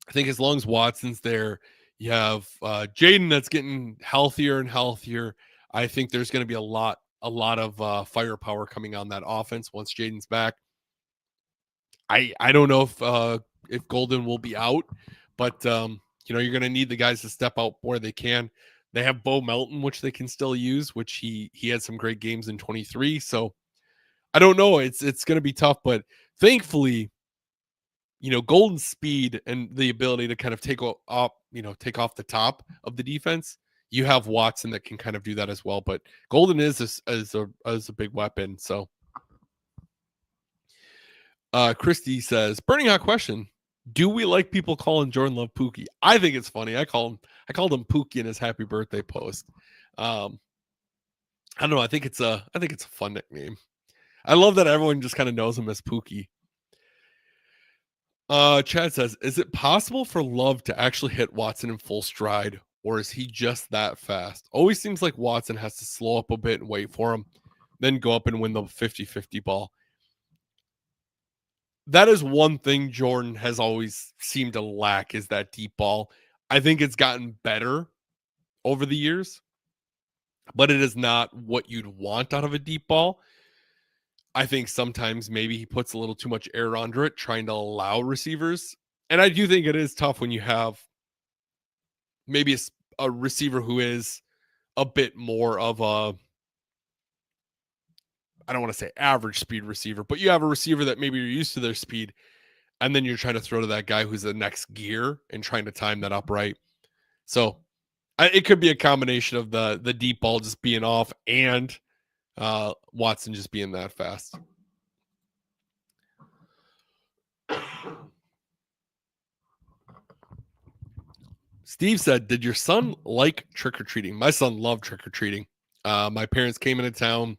I think as long as Watson's there, you have Jaden that's getting healthier and healthier. I think there's going to be a lot of firepower coming on that offense once Jaden's back. I don't know if Golden will be out, but you're going to need the guys to step out where they can. They have Bo Melton, which they can still use, which he had some great games in 23. So I don't know. It's going to be tough, but thankfully, Golden's speed and the ability to kind of take off the top of the defense. You have Watson that can kind of do that as well, but Golden is a big weapon. So Christy says, burning hot question. Do we like people calling Jordan Love Pookie? I think it's funny. I called him Pookie in his happy birthday post. I don't know. I think it's a fun nickname. I love that everyone just kind of knows him as Pookie. Chad says, is it possible for Love to actually hit Watson in full stride, or is he just that fast? Always seems like Watson has to slow up a bit and wait for him, then go up and win the 50-50 ball. That is one thing Jordan has always seemed to lack, is that deep ball. I think it's gotten better over the years, but it is not what you'd want out of a deep ball. I think sometimes maybe he puts a little too much air under it, trying to allow receivers. And I do think it is tough when you have maybe a receiver who is a bit more of a, I don't want to say average speed receiver, but you have a receiver that maybe you're used to their speed, and then you're trying to throw to that guy who's the next gear and trying to time that up right. So it could be a combination of the deep ball just being off and Watson just being that fast. Steve said, did your son like trick-or-treating? My son loved trick-or-treating. My parents came into town,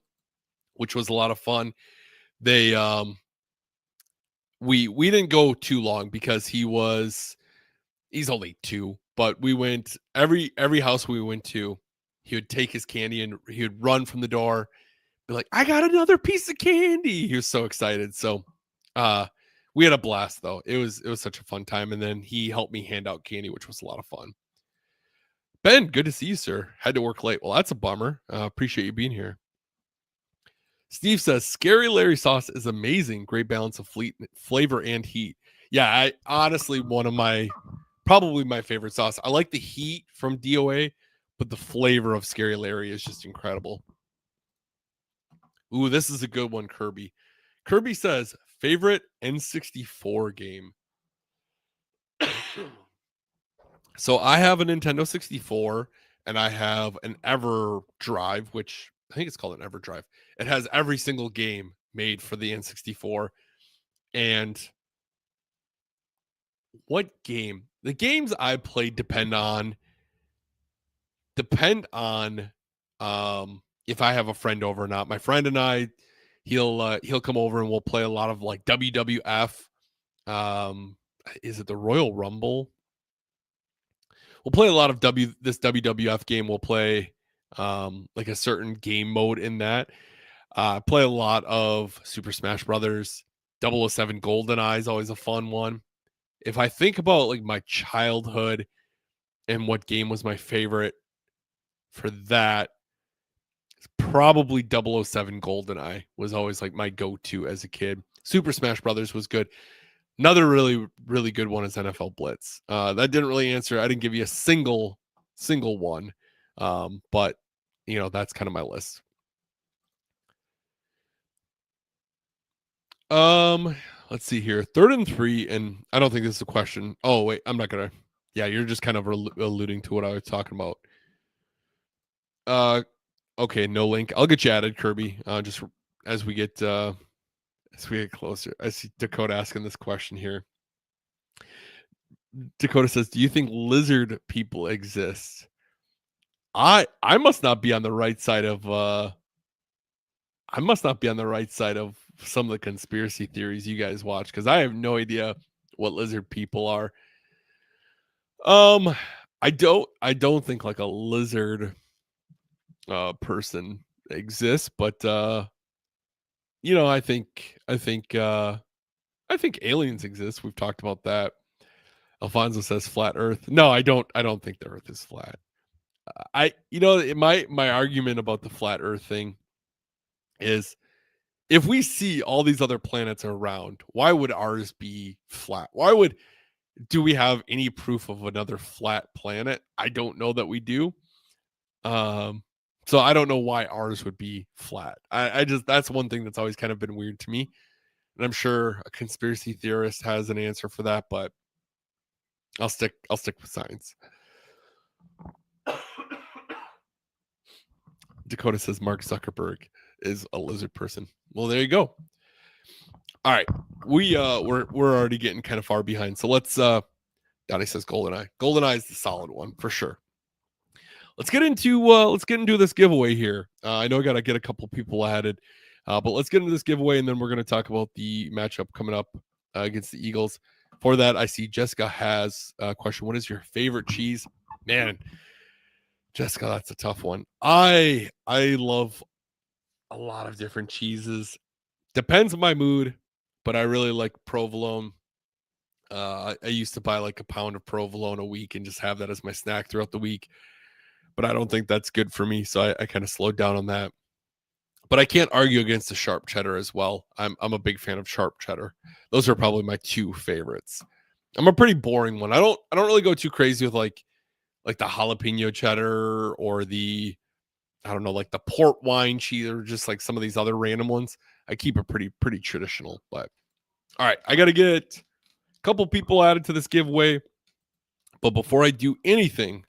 which was a lot of fun. They we didn't go too long because he's only 2, but we went every house we went to, he would take his candy and he would run from the door, be like, I got another piece of candy. He was so excited. So we had a blast though. It was such a fun time. And then he helped me hand out candy, which was a lot of fun. Ben, good to see you, sir. Had to work late. Well, that's a bummer. Appreciate you being here. Steve says, Scary Larry sauce is amazing. Great balance of flavor and heat. Yeah, I honestly, probably my favorite sauce. I like the heat from DOA, but the flavor of Scary Larry is just incredible. Ooh, this is a good one, Kirby. Kirby says, favorite N64 game. So I have a Nintendo 64 and I have an EverDrive, which I think it's called an EverDrive. It has every single game made for the N64. And what game? The games I played depend on if I have a friend over or not. My friend and I, he'll come over and we'll play a lot of like WWF. Is it the Royal Rumble? We'll play a lot of this WWF game. We'll play like a certain game mode in that. Play a lot of Super Smash Brothers. 007 GoldenEye is always a fun one. If I think about like my childhood and what game was my favorite for that, it's probably 007 GoldenEye was always like my go-to as a kid. Super Smash Brothers was good. Another really, really good one is NFL Blitz. That didn't really answer. I didn't give you a single one. But that's kind of my list. Let's see here. 3rd and 3, and I don't think this is a question. Oh, wait, I'm not gonna. Yeah, you're just kind of alluding to what I was talking about. Okay, no link. I'll get you added, Kirby. Just as we get closer. I see Dakota asking this question here. Dakota says, "Do you think lizard people exist?" I must not be on the right side of I must not be on the right side of some of the conspiracy theories you guys watch, because I have no idea what lizard people are. Um, I don't think like a lizard person exists, but I think aliens exist. We've talked about that. Alfonso says flat Earth. No, I don't think the Earth is flat. My argument about the flat Earth thing is, if we see all these other planets around, why would ours be flat? Do we have any proof of another flat planet? I don't know that we do. Um, so I don't know why ours would be flat. I just that's one thing that's always kind of been weird to me. And I'm sure a conspiracy theorist has an answer for that, but I'll stick with science. Dakota says Mark Zuckerberg is a lizard person. Well, there you go. All right. We're already getting kind of far behind. So let's Donnie says GoldenEye. GoldenEye is the solid one for sure. Let's get into this giveaway here. I know I got to get a couple people added, but let's get into this giveaway, and then we're going to talk about the matchup coming up against the Eagles. For that, I see Jessica has a question. What is your favorite cheese? Man, Jessica, that's a tough one. I love a lot of different cheeses. Depends on my mood, but I really like provolone. I used to buy like a pound of provolone a week and just have that as my snack throughout the week, but I don't think that's good for me, so I kind of slowed down on that. But I can't argue against the sharp cheddar as well. I'm a big fan of sharp cheddar. Those are probably my two favorites. I'm a pretty boring one. I don't really go too crazy with like the jalapeno cheddar or the, I don't know, like the port wine cheese, or just like some of these other random ones. I keep it pretty traditional. But all right, I got to get a couple people added to this giveaway. But before I do anything,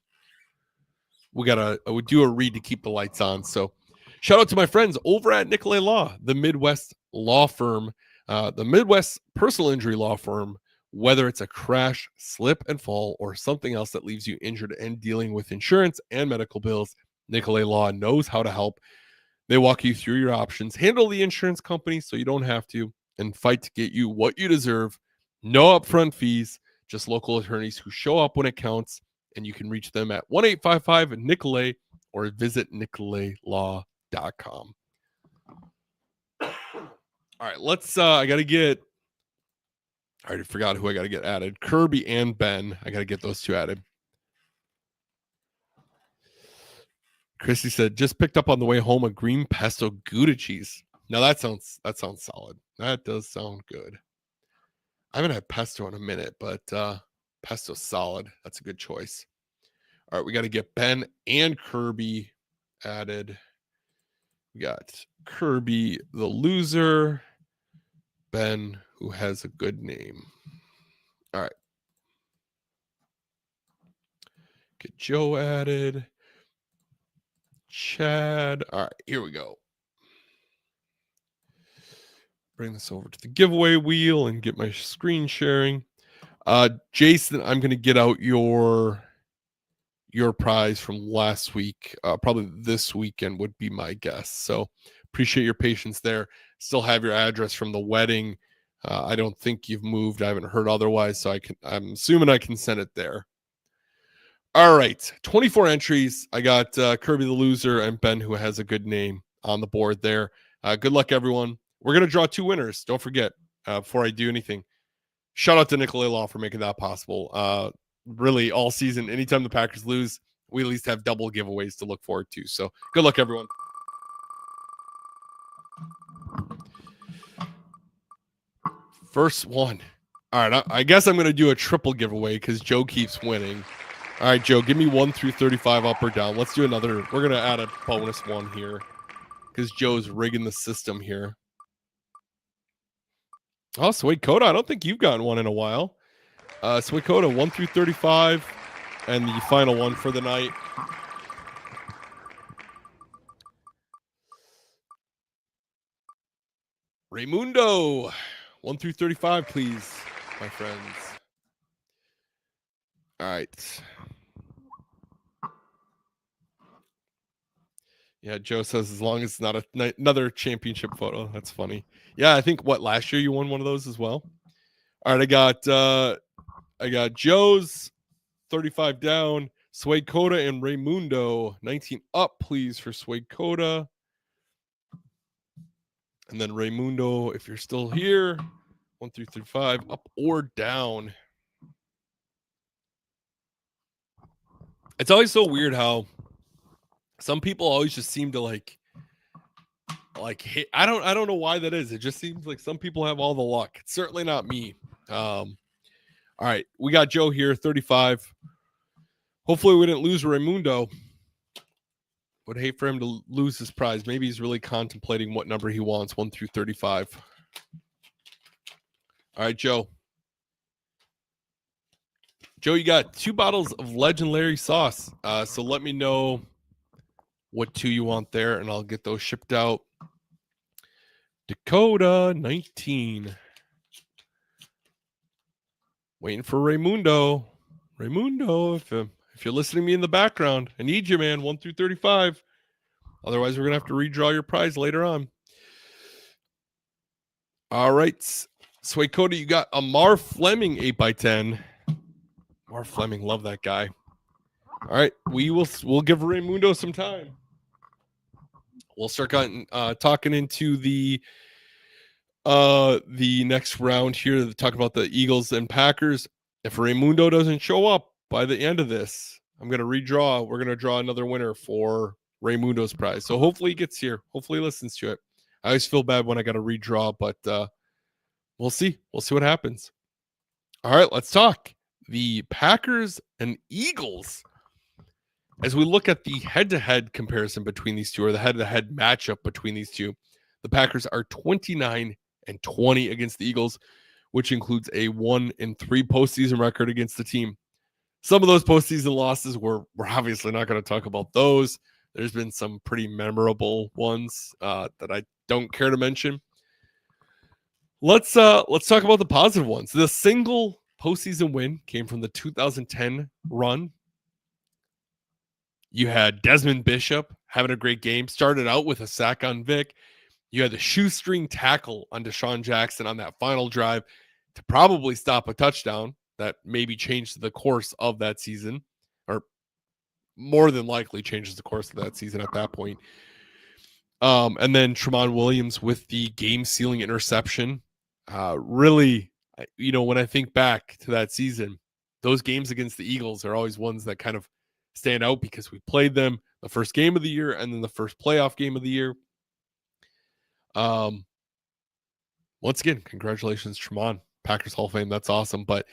I would do a read to keep the lights on. So shout out to my friends over at Nicolet Law, the Midwest law firm, the Midwest personal injury law firm. Whether it's a crash, slip and fall, or something else that leaves you injured and dealing with insurance and medical bills, Nicolet Law knows how to help. They walk you through your options, handle the insurance company so you don't have to, and fight to get you what you deserve. No upfront fees, just local attorneys who show up when it counts. And you can reach them at 1-855-NICOLET or visit nicoletlaw.com. All right, I already forgot who I got to get added. Kirby and Ben. I got to get those two added. Christy said, just picked up on the way home a green pesto Gouda cheese. Now that sounds solid. That does sound good. I haven't had pesto in a minute, but pesto's solid. That's a good choice. All right, we got to get Ben and Kirby added. We got Kirby, the loser. Ben, who has a good name. All right. Get Joe added. Chad. All right, here we go. Bring this over to the giveaway wheel and get my screen sharing. Jason, I'm going to get out your prize from last week. Probably this weekend would be my guess. So appreciate your patience there. Still have your address from the wedding. I don't think you've moved. I haven't heard otherwise, so I'm assuming I can send it there. All right, 24 entries. I got Kirby the loser and Ben, who has a good name, on the board there. Good luck, everyone. We're going to draw two winners. Don't forget, before I do anything, shout out to Nicolet Law for making that possible. Really, all season, anytime the Packers lose, we at least have double giveaways to look forward to. So good luck, everyone. First one. All right, I guess I'm going to do a triple giveaway because Joe keeps winning. All right, Joe, give me 1 through 35 up or down. Let's do another. We're going to add a bonus one here because Joe's rigging the system here. Oh, Sweet Coda. I don't think you've gotten one in a while. Sweet Coda, 1 through 35. And the final one for the night. Raymundo, 1 through 35, please, my friends. All right. Yeah, Joe says as long as it's not another championship photo. That's funny. Yeah, I think last year you won one of those as well. All right, I got Joe's 35 down, Suede Coda and Raymundo 19 up, please, for Suede Coda. And then Raymundo, if you're still here, 1 through 35, up or down. It's always so weird how some people always just seem to like hit. I don't know why that is. It just seems like some people have all the luck. It's certainly not me. All right, we got Joe here, 35. Hopefully we didn't lose Raymundo. Would hate for him to lose his prize. Maybe he's really contemplating what number he wants, 1 through 35. All right, Joe. Joe, you got 2 bottles of legendary sauce. So let me know what 2 you want there, and I'll get those shipped out. Dakota 19. Waiting for Raymundo. Raymundo, if you're listening to me in the background, I need you, man. 1 through 35. Otherwise, we're gonna have to redraw your prize later on. All right, Sway Cody, you got Amar Fleming 8x10. Amar Fleming, love that guy. All right, we'll give Raymundo some time. We'll start talking into the next round here, talk about the Eagles and Packers. If Raymundo doesn't show up by the end of this, I'm going to redraw. We're going to draw another winner for Raymundo's prize. So hopefully he gets here. Hopefully he listens to it. I always feel bad when I got to redraw, but we'll see. We'll see what happens. All right, let's talk the Packers and Eagles. As we look at the head-to-head comparison between these two, or the head-to-head matchup between these two, the Packers are 29-20 against the Eagles, which includes a 1-3 postseason record against the team. Some of those postseason losses, we're obviously not going to talk about those. There's been some pretty memorable ones that I don't care to mention. Let's talk about the positive ones. The single postseason win came from the 2010 run. You had Desmond Bishop having a great game, started out with a sack on Vic. You had the shoestring tackle on Deshaun Jackson on that final drive to probably stop a touchdown that maybe changed the course of that season, or more than likely changes the course of that season at that point. And then Tramon Williams with the game-sealing interception. Really, when I think back to that season, those games against the Eagles are always ones that kind of stand out because we played them the first game of the year and then the first playoff game of the year. Once again, congratulations, Tramon, Packers Hall of Fame. That's awesome. But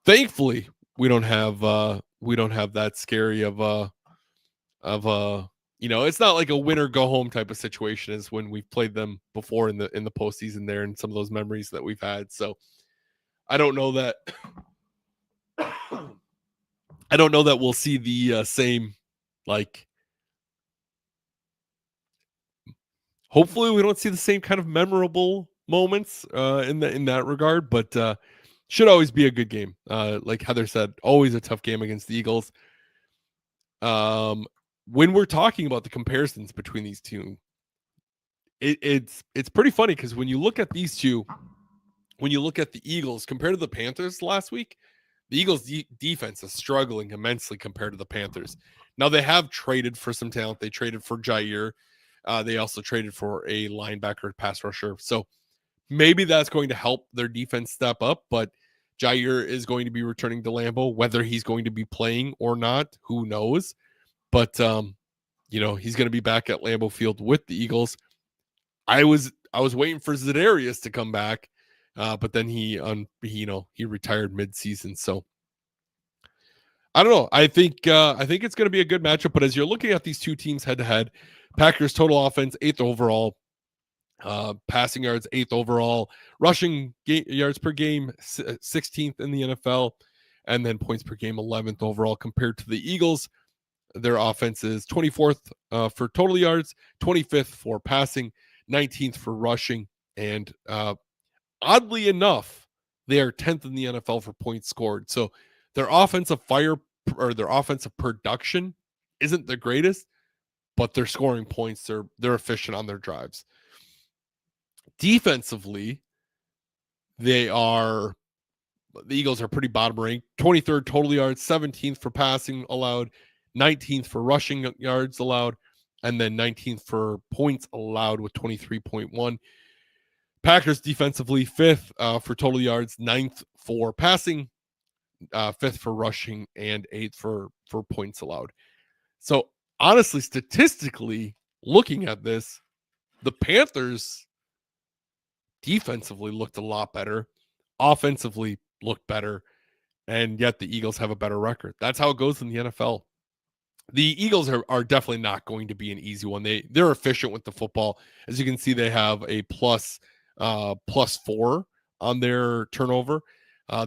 thankfully, we don't have that scary of it's not like a win or go home type of situation as when we've played them before in the postseason there, and some of those memories that we've had. So I don't know that we'll see the same, like, hopefully we don't see the same kind of memorable moments in that regard, but should always be a good game. Like Heather said, always a tough game against the Eagles. When we're talking about the comparisons between these two, it's pretty funny because when you look at these two, when you look at the Eagles compared to the Panthers last week, the Eagles defense is struggling immensely compared to the Panthers. Now they have traded for some talent. They traded for Jair. They also traded for a linebacker pass rusher. So maybe that's going to help their defense step up, but Jair is going to be returning to Lambeau. Whether he's going to be playing or not, who knows? But he's going to be back at Lambeau Field with the Eagles. I was waiting for Za'Darius to come back, but then he retired mid-season. So I don't know. I think it's going to be a good matchup. But as you're looking at these two teams head to head, Packers total offense 8th overall, passing yards 8th overall, rushing yards per game 16th in the NFL, and then points per game 11th overall. Compared to the Eagles, their offense is 24th for total yards, 25th for passing, 19th for rushing, and oddly enough, they are 10th in the NFL for points scored. So Their offensive their offensive production isn't the greatest, but they're scoring points. They're efficient on their drives. Defensively, the Eagles are pretty bottom ranked. 23rd total yards, 17th for passing allowed, 19th for rushing yards allowed, and then 19th for points allowed with 23.1. Packers defensively, 5th for total yards, 9th for passing, 5th for rushing, and 8th for points allowed. So honestly, statistically, looking at this, the Panthers defensively looked a lot better, offensively looked better, and yet the Eagles have a better record. That's how it goes in the NFL. The Eagles are definitely not going to be an easy one. They're efficient with the football. As you can see, they have a +4 on their turnover.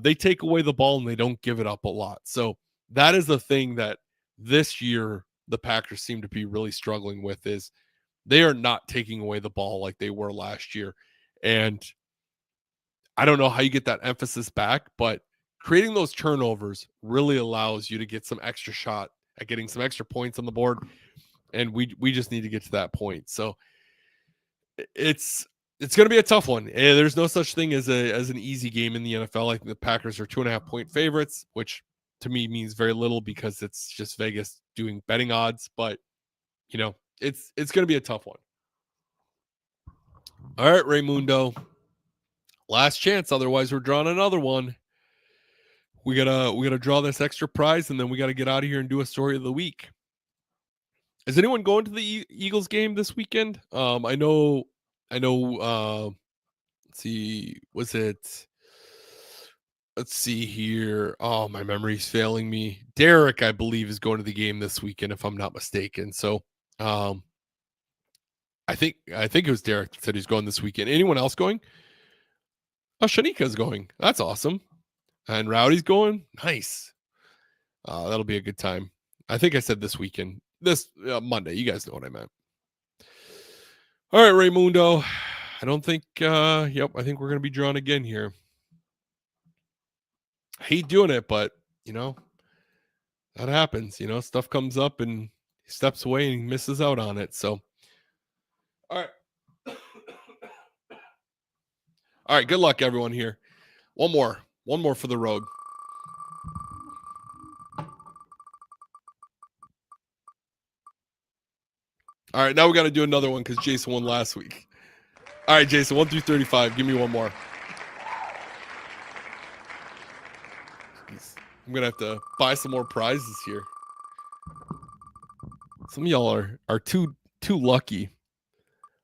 They take away the ball and they don't give it up a lot. So that is the thing that this year the Packers seem to be really struggling with, is they are not taking away the ball like they were last year. And I don't know how you get that emphasis back, but creating those turnovers really allows you to get some extra shot at getting some extra points on the board. And we just need to get to that point. So it's going to be a tough one. There's no such thing as an easy game in the NFL. I think the Packers are 2.5-point favorites, which to me means very little because it's just Vegas doing betting odds. But it's going to be a tough one. All right, Raymundo. Last chance. Otherwise, we're drawing another one. We gotta draw this extra prize, and then we gotta get out of here and do a story of the week. Is anyone going to the Eagles game this weekend? I know. Let's see. Was it? Let's see here. Oh, my memory's failing me. Derek, I believe, is going to the game this weekend, if I'm not mistaken. So, I think it was Derek that said he's going this weekend. Anyone else going? Oh, Shanika's going. That's awesome. And Rowdy's going. Nice. That'll be a good time. I think I said this weekend. This Monday. You guys know what I meant. All right, Raymundo. I don't think. I think we're gonna be drawn again here. I hate doing it, but that happens. Stuff comes up and he steps away and he misses out on it. So, all right. All right. Good luck, everyone. Here. One more for the road. All right, now we got to do another one because Jason won last week. All right, Jason, 1 through 35. Give me one more. Jeez. I'm gonna have to buy some more prizes here. Some of y'all are too lucky.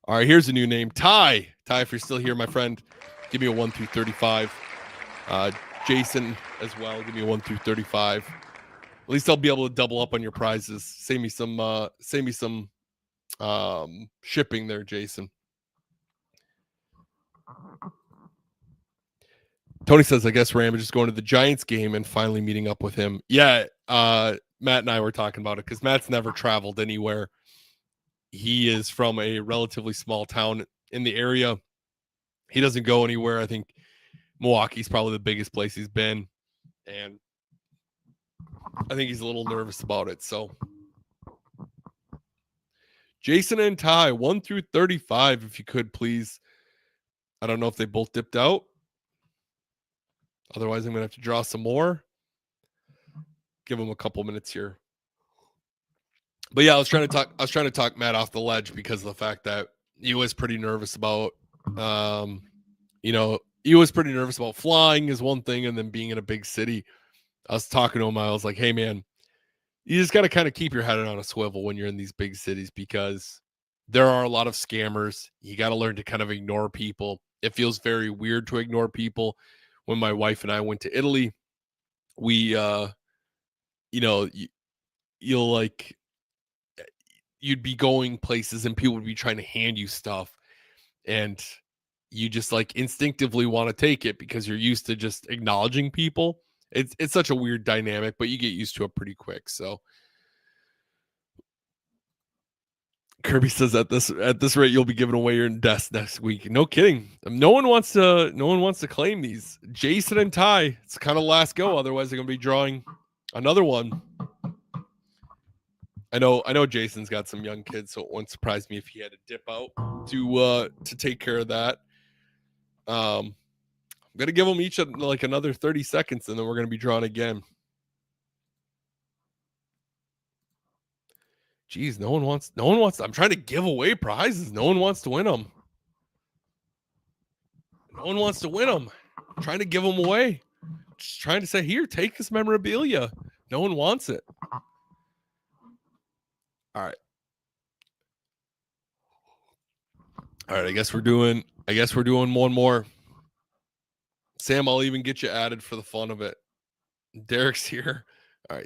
All right, here's a new name, Ty. Ty, if you're still here, my friend, give me a 1 through 35. Jason as well, give me a 1 through 35. At least I'll be able to double up on your prizes. Save me some shipping there, Jason. Tony says, I guess Ram is just going to the Giants game and finally meeting up with him. Yeah, Matt and I were talking about it because Matt's never traveled anywhere. He is from a relatively small town in the area. He doesn't go anywhere. I think Milwaukee's probably the biggest place he's been. And I think he's a little nervous about it. So Jason and Ty, 1 through 35, if you could, please. I don't know if they both dipped out. Otherwise, I'm going to have to draw some more. Give him a couple minutes here. But yeah, I was trying to talk Matt off the ledge because of the fact that he was pretty nervous about, he was pretty nervous about flying is one thing, and then being in a big city. I was talking to him. I was like, hey, man, you just got to kind of keep your head on a swivel when you're in these big cities because there are a lot of scammers. You got to learn to kind of ignore people. It feels very weird to ignore people. When my wife and I went to Italy, we, you'd be going places and people would be trying to hand you stuff and you just like instinctively want to take it because you're used to just acknowledging people. It's such a weird dynamic, but you get used to it pretty quick. So Kirby says at this rate you'll be giving away your desk next week. No kidding. No one wants to claim these. Jason and Ty, it's kind of last go. Otherwise, they're gonna be drawing another one. I know Jason's got some young kids, so it wouldn't surprise me if he had to dip out to take care of that. I'm gonna give them each like another 30 seconds, and then we're gonna be drawing again. Jeez, no one wants. I'm trying to give away prizes. No one wants to win them. No one wants to win them. I'm trying to give them away. Just trying to say, here, take this memorabilia. No one wants it. All right. I guess we're doing one more. Sam, I'll even get you added for the fun of it. Derek's here. All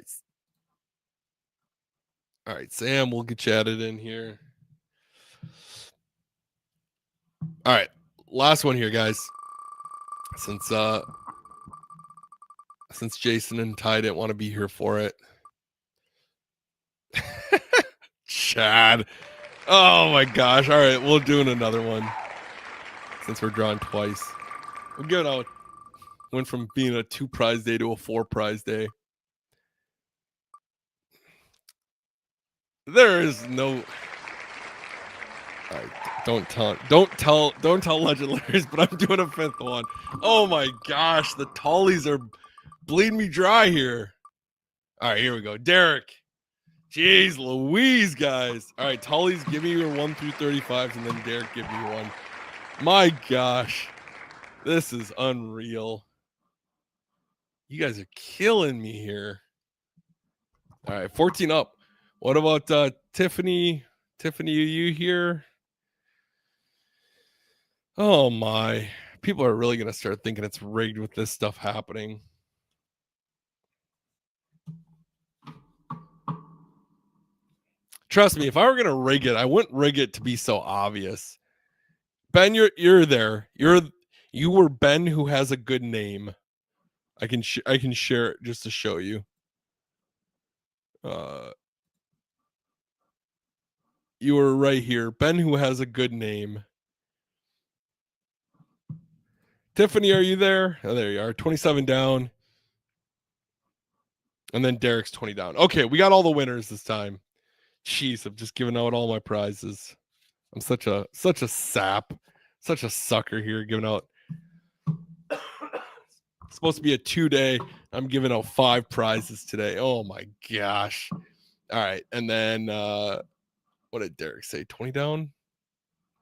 right, Sam, we'll get you added in here. All right, last one here, guys. Since Jason and Ty didn't want to be here for it. Chad. Oh my gosh. All right, we'll do another one. Since we're drawing twice. We'll give it out. Went from being a 2-prize day to a 4-prize day. There is no. All right, don't tell legendaries, but I'm doing a 5th one. Oh my gosh, the tallies are bleeding me dry here. All right, here we go. Derek. Jeez Louise, guys. All right, tallies, give me your 1 through 35s, and then Derek, give me one. My gosh, this is unreal. You guys are killing me here. All right, 14 up. What about Tiffany? Tiffany, are you here? Oh my. People are really going to start thinking it's rigged with this stuff happening. Trust me, if I were going to rig it, I wouldn't rig it to be so obvious. Ben, you're there. You were Ben who has a good name. I can share it just to show you. You were right here. Ben who has a good name. Tiffany, are you there? Oh, there you are. 27 down. And then Derek's 20 down. Okay, we got all the winners this time. Jeez, I'm just giving out all my prizes. I'm such a sap, such a sucker here giving out. It's supposed to be a 2-day. I'm giving out 5 prizes today. Oh my gosh. All right. And then what did Derek say? 20 down?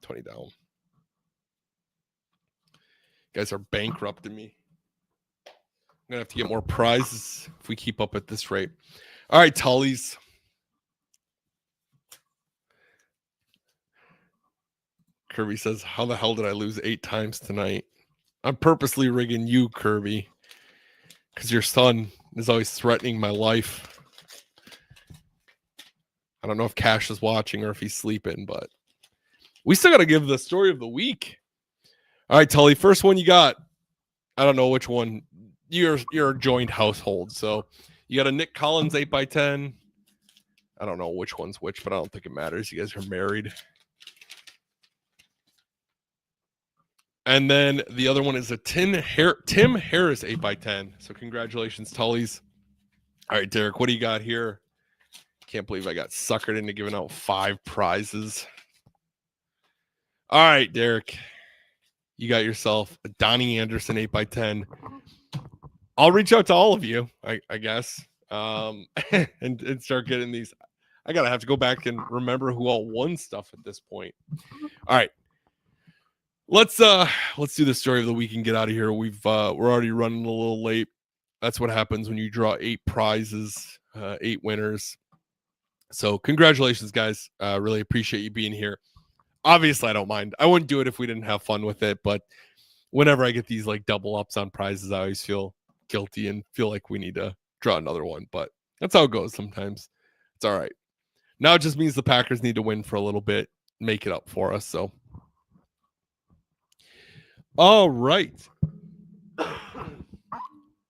20 down. You guys are bankrupting me. I'm going to have to get more prizes if we keep up at this rate. All right, Tullies. Kirby says, how the hell did I lose 8 times tonight? I'm purposely rigging you, Kirby, because your son is always threatening my life. I don't know if Cash is watching or if he's sleeping, but we still got to give the story of the week. All right, Tully, first one you got. I don't know which one. You're a joint household, so you got a Nick Collins 8x10. I don't know which one's which, but I don't think it matters. You guys are married. And then the other one is a Tim Harris 8x10. So congratulations, Tullies. All right, Derek, what do you got here? Can't believe I got suckered into giving out 5 prizes. All right, Derek. You got yourself a Donnie Anderson 8x10. I'll reach out to all of you, I guess, and start getting these. I gotta have to go back and remember who all won stuff at this point. All right, let's do the story of the week and get out of here. We're already running a little late. That's what happens when you draw 8 prizes, 8 winners. So congratulations, guys. Really appreciate you being here. Obviously, I don't mind. I wouldn't do it if we didn't have fun with it, but whenever I get these like double ups on prizes, I always feel guilty and feel like we need to draw another one, but that's how it goes sometimes. It's all right. Now it just means the Packers need to win for a little bit, make it up for us. So all right.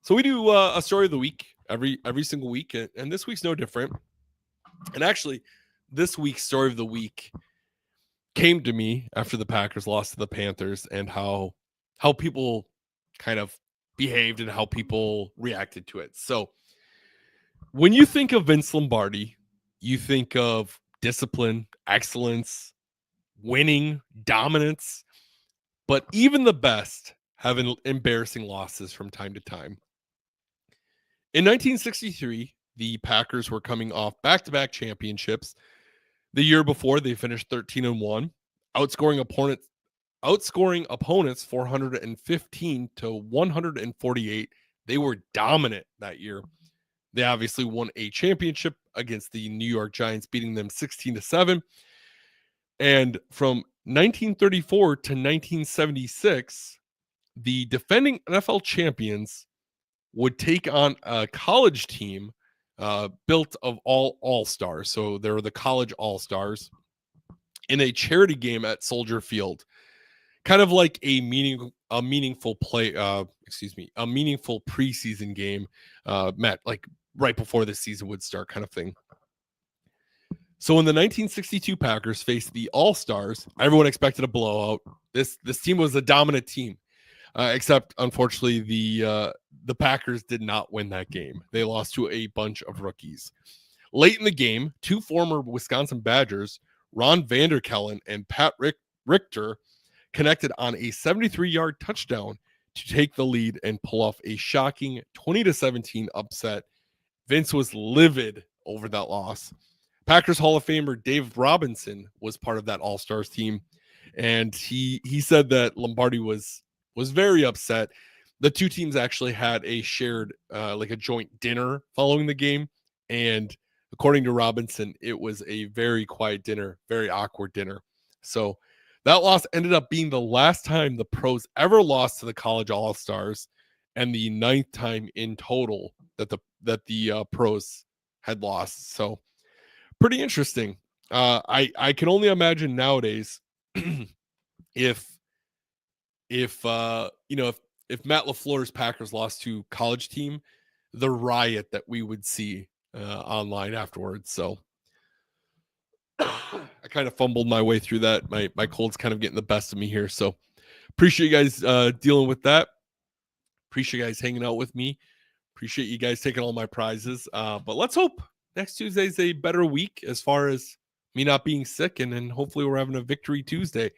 So we do a story of the week every single week, and this week's no different. And actually, this week's story of the week came to me after the Packers lost to the Panthers, and how people kind of behaved and how people reacted to it. So when you think of Vince Lombardi, you think of discipline, excellence, winning, dominance, but even the best have embarrassing losses from time to time. In 1963, the Packers were coming off back-to-back championships. The year before, they finished 13-1, outscoring opponents 415 to 148. They were dominant that year. They obviously won a championship against the New York Giants, beating them 16-7. And from 1934 to 1976, the defending NFL champions would take on a college team built of all-stars. So they were the college all-stars in a charity game at Soldier Field, kind of like a meaningful preseason game, Matt, like right before the season would start, kind of thing. So when the 1962 Packers faced the All-Stars, everyone expected a blowout. This team was a dominant team, except unfortunately the Packers did not win that game. They lost to a bunch of rookies. Late in the game, two former Wisconsin Badgers, Ron Vanderkellen and Pat Richter, connected on a 73-yard touchdown to take the lead and pull off a shocking 20-17 upset. Vince was livid over that loss. Packers Hall of Famer Dave Robinson was part of that All-Stars team, and he said that Lombardi was very upset. The two teams actually had a shared like a joint dinner following the game, and according to Robinson, it was a very quiet dinner, very awkward dinner. So that loss ended up being the last time the pros ever lost to the college All-Stars, and the 9th time in total that the pros had lost. So pretty interesting. I can only imagine nowadays if Matt LaFleur's Packers lost to college team, the riot that we would see online afterwards. So I kind of fumbled my way through that. My cold's kind of getting the best of me here. So appreciate you guys dealing with that. Appreciate you guys hanging out with me. Appreciate you guys taking all my prizes. But let's hope next Tuesday is a better week as far as me not being sick, and then hopefully we're having a victory Tuesday.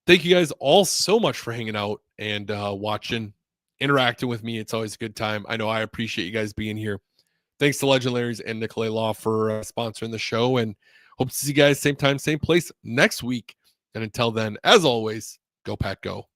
Thank you guys all so much for hanging out and watching, interacting with me. It's always a good time. I know I appreciate you guys being here. Thanks to Legendaries and Nicolet Law for sponsoring the show, and hope to see you guys same time, same place next week. And until then, as always, go Pack Go.